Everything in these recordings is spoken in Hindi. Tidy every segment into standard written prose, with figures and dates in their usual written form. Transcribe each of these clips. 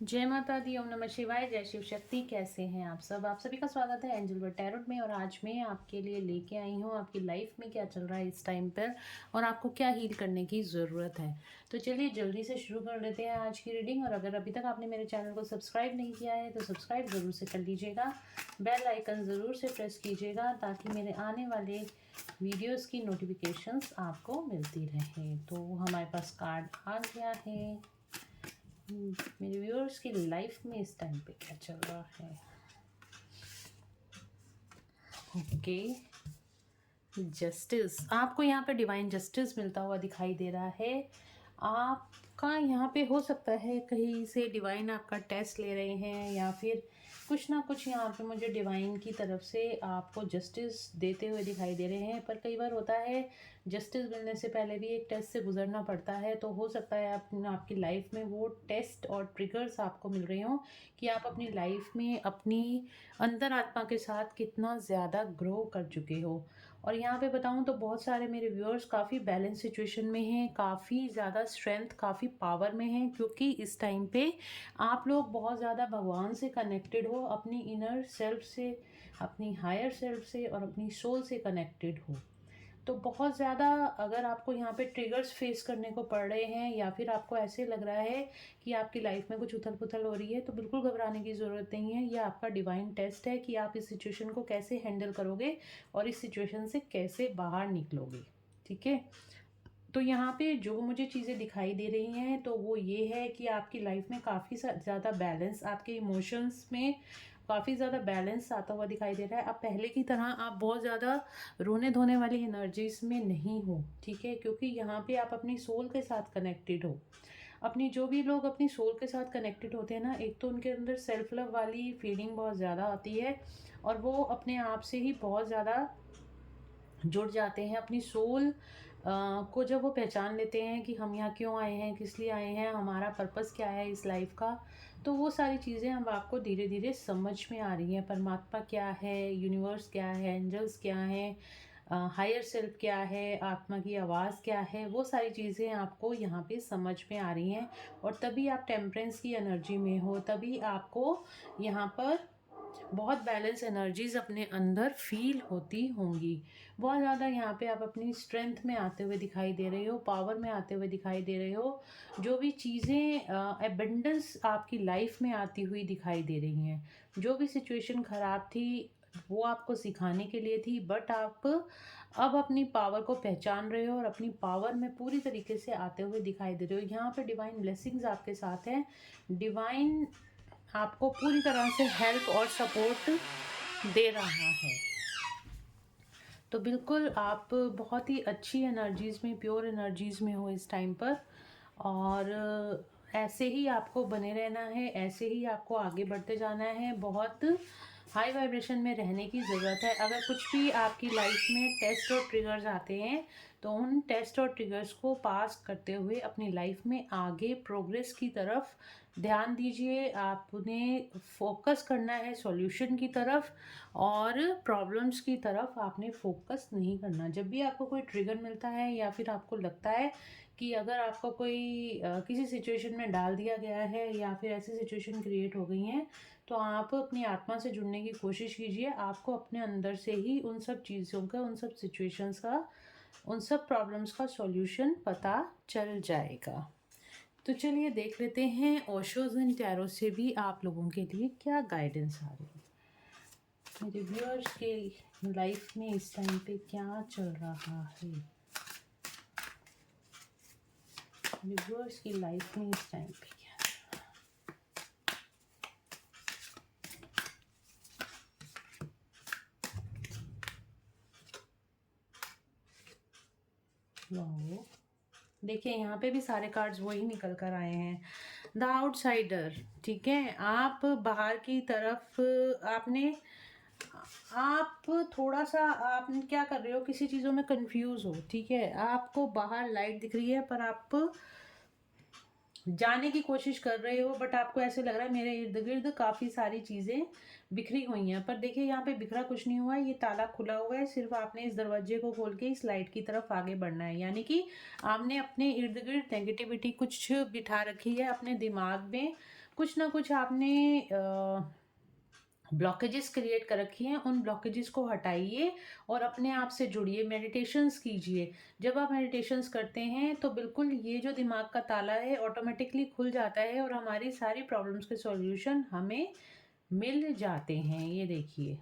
जय माता दी, ओम नमः शिवाय, जय शिव शक्ति। कैसे हैं आप सभी का स्वागत है एंजल वर्ड टैरोट में। और आज मैं आपके लिए लेके आई हूँ आपकी लाइफ में क्या चल रहा है इस टाइम पर और आपको क्या हील करने की ज़रूरत है। तो चलिए जल्दी से शुरू कर लेते हैं आज की रीडिंग। और अगर अभी तक आपने मेरे चैनल को सब्सक्राइब नहीं किया है तो सब्सक्राइब ज़रूर से कर लीजिएगा, बेल आइकन ज़रूर से प्रेस कीजिएगा ताकि मेरे आने वाले वीडियोज़ की नोटिफिकेशंस आपको मिलती रहे। तो हमारे पास कार्ड आ गया है मेरे व्यूअर्स की लाइफ में इस टाइम पे क्या चल रहा है। Okay, justice. आपको यहाँ पे डिवाइन जस्टिस मिलता हुआ दिखाई दे रहा है। आपका यहाँ पे हो सकता है कहीं से डिवाइन आपका टेस्ट ले रहे हैं या फिर कुछ ना कुछ यहाँ पे मुझे डिवाइन की तरफ से आपको जस्टिस देते हुए दिखाई दे रहे हैं। पर कई बार होता है जस्टिस मिलने से पहले भी एक टेस्ट से गुजरना पड़ता है। तो हो सकता है आपकी लाइफ में वो टेस्ट और ट्रिगर्स आपको मिल रहे हों कि आप अपनी लाइफ में अपनी अंतर आत्मा के साथ कितना ज़्यादा ग्रो कर चुके हो। और यहाँ पे बताऊँ तो बहुत सारे मेरे व्यूअर्स काफ़ी बैलेंस सिचुएशन में हैं, काफ़ी ज़्यादा स्ट्रेंथ, काफ़ी पावर में हैं, क्योंकि इस टाइम पे आप लोग बहुत ज़्यादा भगवान से कनेक्टेड हो, अपनी इनर सेल्फ से, अपनी हायर सेल्फ से और अपनी सोल से कनेक्टेड हो। तो बहुत ज़्यादा अगर आपको यहाँ पे ट्रिगर्स फेस करने को पड़ रहे हैं या फिर आपको ऐसे लग रहा है कि आपकी लाइफ में कुछ उथल पुथल हो रही है, तो बिल्कुल घबराने की ज़रूरत नहीं है। ये आपका डिवाइन टेस्ट है कि आप इस सिचुएशन को कैसे हैंडल करोगे और इस सिचुएशन से कैसे बाहर निकलोगे। ठीक है, तो यहाँ पे जो मुझे चीज़ें दिखाई दे रही हैं तो वो ये है कि आपकी लाइफ में काफ़ी ज़्यादा बैलेंस, आपके इमोशंस में काफ़ी ज़्यादा बैलेंस आता हुआ दिखाई दे रहा है। अब पहले की तरह आप बहुत ज़्यादा रोने धोने वाली एनर्जीज में नहीं हो। ठीक है, क्योंकि यहाँ पे आप अपनी सोल के साथ कनेक्टेड हो। अपनी जो भी लोग अपनी सोल के साथ कनेक्टेड होते हैं ना, एक तो उनके अंदर सेल्फ लव वाली फीलिंग बहुत ज़्यादा आती है और वो अपने आप से ही बहुत ज़्यादा जुड़ जाते हैं अपनी सोल को। जब वो पहचान लेते हैं कि हम यहाँ क्यों आए हैं, किस लिए आए हैं, हमारा पर्पस क्या है इस लाइफ का, तो वो सारी चीज़ें अब आपको धीरे धीरे समझ में आ रही हैं। परमात्मा क्या है, यूनिवर्स क्या है, एंजल्स क्या है, हायर सेल्फ क्या है, आत्मा की आवाज़ क्या है, वो सारी चीज़ें आपको यहाँ पे समझ में आ रही हैं। और तभी आप टेम्परेंस की एनर्जी में हो, तभी आपको यहाँ पर बहुत बैलेंस एनर्जीज अपने अंदर फील होती होंगी। बहुत ज़्यादा यहाँ पे आप अपनी स्ट्रेंथ में आते हुए दिखाई दे रहे हो, पावर में आते हुए दिखाई दे रहे हो। जो भी चीज़ें एबंडेंस आपकी लाइफ में आती हुई दिखाई दे रही हैं। जो भी सिचुएशन ख़राब थी वो आपको सिखाने के लिए थी, बट आप अब अपनी पावर को पहचान रहे हो और अपनी पावर में पूरी तरीके से आते हुए दिखाई दे रहे हो। यहाँ पे डिवाइन ब्लेसिंग्स आपके साथ हैं। डिवाइन आपको पूरी तरह से हेल्प और सपोर्ट दे रहा है। तो बिल्कुल आप बहुत ही अच्छी एनर्जीज़ में, प्योर एनर्जीज़ में हो इस टाइम पर। और ऐसे ही आपको बने रहना है, ऐसे ही आपको आगे बढ़ते जाना है। बहुत हाई वाइब्रेशन में रहने की ज़रूरत है। अगर कुछ भी आपकी लाइफ में टेस्ट और ट्रिगर्स आते हैं तो उन टेस्ट और ट्रिगर्स को पास करते हुए अपनी लाइफ में आगे प्रोग्रेस की तरफ ध्यान दीजिए। आपने फोकस करना है सॉल्यूशन की तरफ और प्रॉब्लम्स की तरफ आपने फोकस नहीं करना। जब भी आपको कोई ट्रिगर मिलता है या फिर आपको लगता है कि अगर आपको कोई किसी सिचुएशन में डाल दिया गया है या फिर ऐसी सिचुएशन क्रिएट हो गई हैं, तो आप अपनी आत्मा से जुड़ने की कोशिश कीजिए। आपको अपने अंदर से ही उन सब चीज़ों का, उन सब सिचुएशंस का, उन सब प्रॉब्लम्स का सॉल्यूशन पता चल जाएगा। तो चलिए देख लेते हैं ओशोज एंड टैरो से भी आप लोगों के लिए क्या गाइडेंस आ रही है। मेरे व्यूअर्स के लाइफ में इस टाइम पे क्या चल रहा है, मेरे व्यूअर्स की लाइफ में इस टाइम पे क्या। वाओ, देखिए यहाँ पे भी सारे कार्ड्स वही निकल कर आए हैं। The outsider. ठीक है, आप बाहर की तरफ, आपने आप थोड़ा सा, आप क्या कर रहे हो, किसी चीज़ों में कंफ्यूज हो। ठीक है, आपको बाहर लाइट दिख रही है पर आप जाने की कोशिश कर रहे हो, बट आपको ऐसे लग रहा है मेरे इर्द गिर्द काफ़ी सारी चीज़ें बिखरी हुई हैं। पर देखिए यहाँ पे बिखरा कुछ नहीं हुआ है, ये ताला खुला हुआ है। सिर्फ आपने इस दरवाजे को खोल के इस लाइट की तरफ आगे बढ़ना है। यानी कि आपने अपने इर्द गिर्द नेगेटिविटी कुछ बिठा रखी है अपने दिमाग में, कुछ ना कुछ आपने ब्लॉकेजेस क्रिएट कर रखी हैं, उन ब्लॉकेजेस को हटाइए और अपने आप से जुड़िए, मेडिटेशंस कीजिए। जब आप मेडिटेशंस करते हैं तो बिल्कुल ये जो दिमाग का ताला है ऑटोमेटिकली खुल जाता है और हमारी सारी प्रॉब्लम्स के सॉल्यूशन हमें मिल जाते हैं। ये देखिए,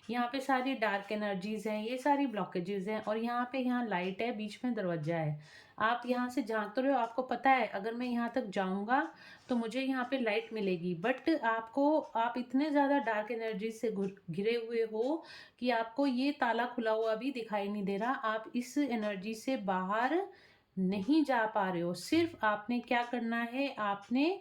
यहाँ पे सारी डार्क एनर्जीज हैं, ये सारी ब्लॉकेजेस हैं, और यहाँ लाइट है, बीच में दरवाजा है। आप यहाँ से झांकते रहे हो, आपको पता है अगर मैं यहाँ तक जाऊँगा तो मुझे यहाँ पे लाइट मिलेगी, बट आप इतने ज़्यादा डार्क एनर्जीज से घिरे हुए हो कि आपको ये ताला खुला हुआ भी दिखाई नहीं दे रहा। आप इस एनर्जी से बाहर नहीं जा पा रहे हो। सिर्फ आपने क्या करना है, आपने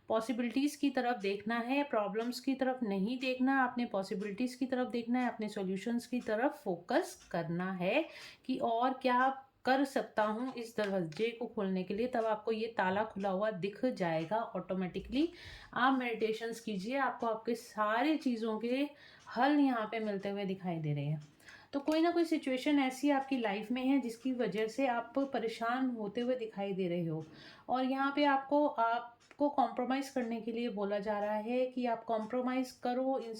पॉसिबिलिटीज़ की तरफ देखना है, प्रॉब्लम्स की तरफ नहीं देखना। आपने पॉसिबिलिटीज़ की तरफ देखना है, अपने सॉल्यूशंस की तरफ फोकस करना है कि और क्या कर सकता हूँ इस दरवाजे को खोलने के लिए। तब आपको ये ताला खुला हुआ दिख जाएगा ऑटोमेटिकली। आप मेडिटेशंस कीजिए, आपको आपके सारी चीज़ों के हल यहाँ पे मिलते हुए दिखाई दे रहे हैं। तो कोई ना कोई सिचुएशन ऐसी आपकी लाइफ में है जिसकी वजह से आप परेशान होते हुए दिखाई दे रहे हो, और यहाँ पे आपको कॉम्प्रोमाइज़ करने के लिए बोला जा रहा है कि आप कॉम्प्रोमाइज़ करो इन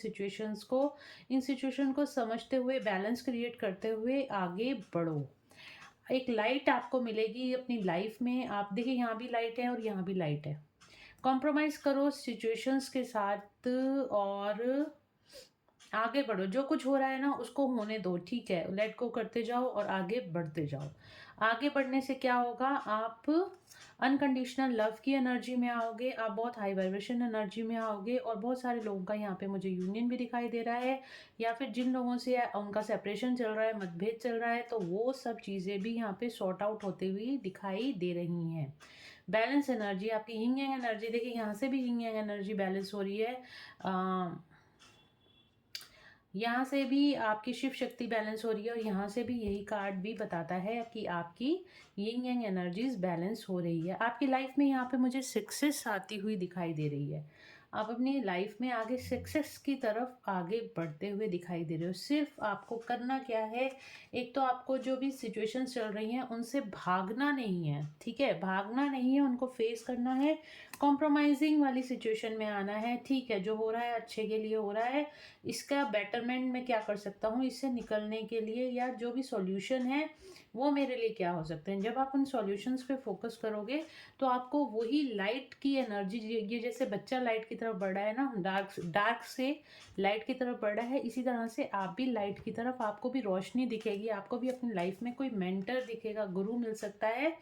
सिचुएशन को समझते हुए, बैलेंस क्रिएट करते हुए आगे बढ़ो। एक लाइट आपको मिलेगी अपनी लाइफ में। आप देखिए, यहाँ भी लाइट है और यहाँ भी लाइट है। कॉम्प्रोमाइज़ करो सिचुएशंस के साथ और आगे बढ़ो। जो कुछ हो रहा है ना उसको होने दो, ठीक है, लेट गो करते जाओ और आगे बढ़ते जाओ। आगे बढ़ने से क्या होगा, आप अनकंडीशनल लव की एनर्जी में आओगे, आप बहुत हाई वाइब्रेशन एनर्जी में आओगे, और बहुत सारे लोगों का यहाँ पे मुझे यूनियन भी दिखाई दे रहा है, या फिर जिन लोगों से उनका सेपरेशन चल रहा है, मतभेद चल रहा है, तो वो सब चीज़ें भी यहाँ पे सॉर्ट आउट होते हुए दिखाई दे रही हैं। बैलेंस एनर्जी, आपकी यिंग यांग एनर्जी, देखिए यहाँ से भी यिंग यांग एनर्जी बैलेंस हो रही है। यहाँ से भी आपकी शिव शक्ति बैलेंस हो रही है, और यहाँ से भी यही कार्ड भी बताता है कि आपकी यिंग यांग एनर्जीज बैलेंस हो रही है। आपकी लाइफ में यहाँ पे मुझे सक्सेस आती हुई दिखाई दे रही है। आप अपनी लाइफ में आगे सक्सेस की तरफ आगे बढ़ते हुए दिखाई दे रहे हो। सिर्फ आपको करना क्या है, एक तो आपको जो भी सिचुएशंस चल रही हैं उनसे भागना नहीं है, ठीक है, भागना नहीं है, उनको फेस करना है। कॉम्प्रोमाइजिंग वाली सिचुएशन में आना है, ठीक है, जो हो रहा है अच्छे के लिए हो रहा है, इसका बेटरमेंट मैं क्या कर सकता हूँ इससे निकलने के लिए, या जो भी सॉल्यूशन है वो मेरे लिए क्या हो सकते हैं। जब आप उन सॉल्यूशंस पे फोकस करोगे तो आपको वही लाइट की एनर्जी, ये जैसे बच्चा लाइट की तरफ बढ़ रहा है ना, डार्क से लाइट की तरफ बढ़ रहा है, इसी तरह से आप भी लाइट की तरफ, आपको भी रोशनी दिखेगी, आपको भी अपनी लाइफ में कोई मेंटर दिखेगा, गुरु मिल सकता है,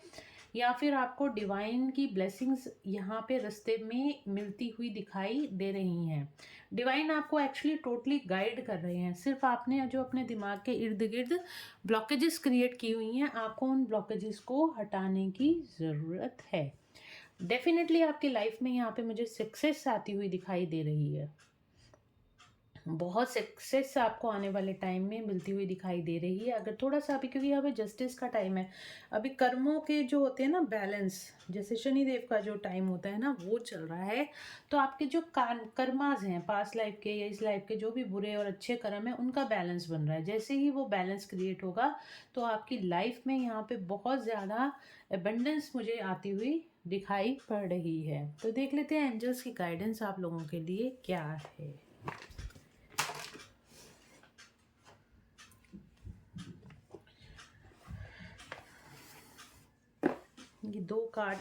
या फिर आपको डिवाइन की ब्लेसिंग्स यहाँ पे रास्ते में मिलती हुई दिखाई दे रही हैं। डिवाइन आपको एक्चुअली टोटली गाइड कर रहे हैं। सिर्फ आपने जो अपने दिमाग के इर्द गिर्द ब्लॉकेजेस क्रिएट की हुई हैं, आपको उन ब्लॉकेजेस को हटाने की ज़रूरत है। डेफिनेटली आपकी लाइफ में यहाँ पे मुझे सक्सेस आती हुई दिखाई दे रही है। बहुत सक्सेस आपको आने वाले टाइम में मिलती हुई दिखाई दे रही है। अगर थोड़ा सा अभी, क्योंकि अभी जस्टिस का टाइम है, अभी कर्मों के जो होते हैं ना बैलेंस, जैसे शनिदेव का जो टाइम होता है ना वो चल रहा है, तो आपके जो कर्मास हैं पास्ट लाइफ के या इस लाइफ के, जो भी बुरे और अच्छे कर्म हैं उनका बैलेंस बन रहा है। जैसे ही वो बैलेंस क्रिएट होगा तो आपकी लाइफ में यहाँ पे बहुत ज़्यादा एबंडेंस मुझे आती हुई दिखाई पड़ रही है। तो देख लेते हैं एंजल्स की गाइडेंस आप लोगों के लिए क्या है। ये 2 कार्ड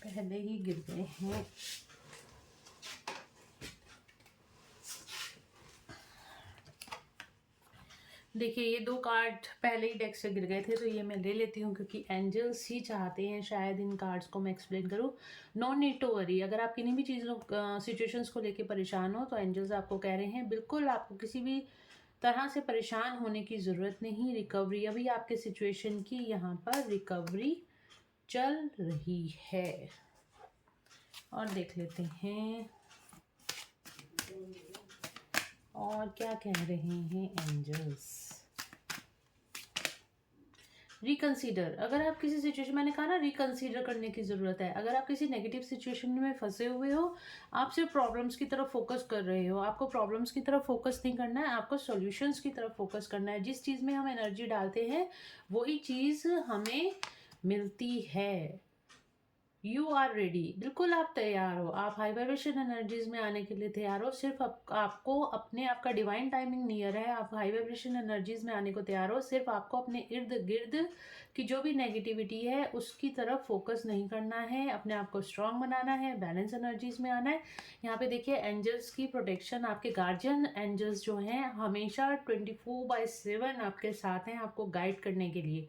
पहले ही गिर गए हैं। देखिए, ये 2 कार्ड पहले ही डेक से गिर गए थे, तो ये मैं ले लेती हूँ क्योंकि एंजल्स ही चाहते हैं शायद इन कार्ड्स को मैं एक्सप्लेन करूँ। No need to worry. अगर आप किन्हीं भी चीज़ों सिचुएशंस को लेके परेशान हो तो एंजल्स आपको कह रहे हैं बिल्कुल आपको किसी भी तरह से परेशान होने की ज़रूरत नहीं। रिकवरी, अभी आपके सिचुएशन की यहाँ पर रिकवरी चल रही है। और देख लेते हैं और क्या कह रहे हैं एंजल्स। रिकंसीडर, अगर आप किसी सिचुएशन, मैंने कहा ना रिकंसीडर करने की ज़रूरत है। अगर आप किसी नेगेटिव सिचुएशन में फंसे हुए हो, आप सिर्फ प्रॉब्लम्स की तरफ फोकस कर रहे हो, आपको प्रॉब्लम्स की तरफ फोकस नहीं करना है, आपको सॉल्यूशंस की तरफ फोकस करना है। जिस चीज़ में हम एनर्जी डालते हैं वही चीज़ हमें मिलती है। यू आर रेडी, बिल्कुल आप तैयार हो, आप हाई वाइब्रेशन एनर्जीज में आने के लिए तैयार हो। सिर्फ आपको अपने आपका डिवाइन टाइमिंग नियर है, आप हाई वाइब्रेशन एनर्जीज में आने को तैयार हो। सिर्फ आपको अपने इर्द गिर्द की जो भी नेगेटिविटी है उसकी तरफ फोकस नहीं करना है, अपने आप को स्ट्रांग बनाना है, बैलेंस एनर्जीज में आना है। यहाँ पे देखिए एंजल्स की प्रोटेक्शन, आपके गार्जियन एंजल्स जो हैं हमेशा 24/7 आपके साथ हैं, आपको गाइड करने के लिए।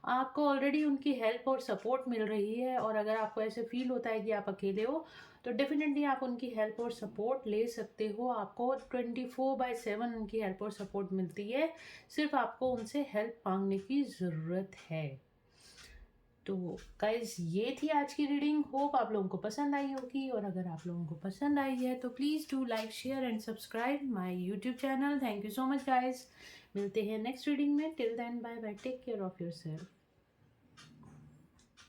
आपको ऑलरेडी उनकी हेल्प और सपोर्ट मिल रही है, और अगर आपको ऐसे फील होता है कि आप अकेले हो तो डेफिनेटली आप उनकी हेल्प और सपोर्ट ले सकते हो। आपको 24/7 उनकी हेल्प और सपोर्ट मिलती है, सिर्फ आपको उनसे हेल्प मांगने की ज़रूरत है। तो गाइज ये थी आज की रीडिंग, होप आप लोगों को पसंद आई होगी, और अगर आप लोगों को पसंद आई है तो please do like share and subscribe my YouTube channel. Thank you so much guys, मिलते हैं नेक्स्ट रीडिंग में। Till then bye bye, take care of your self.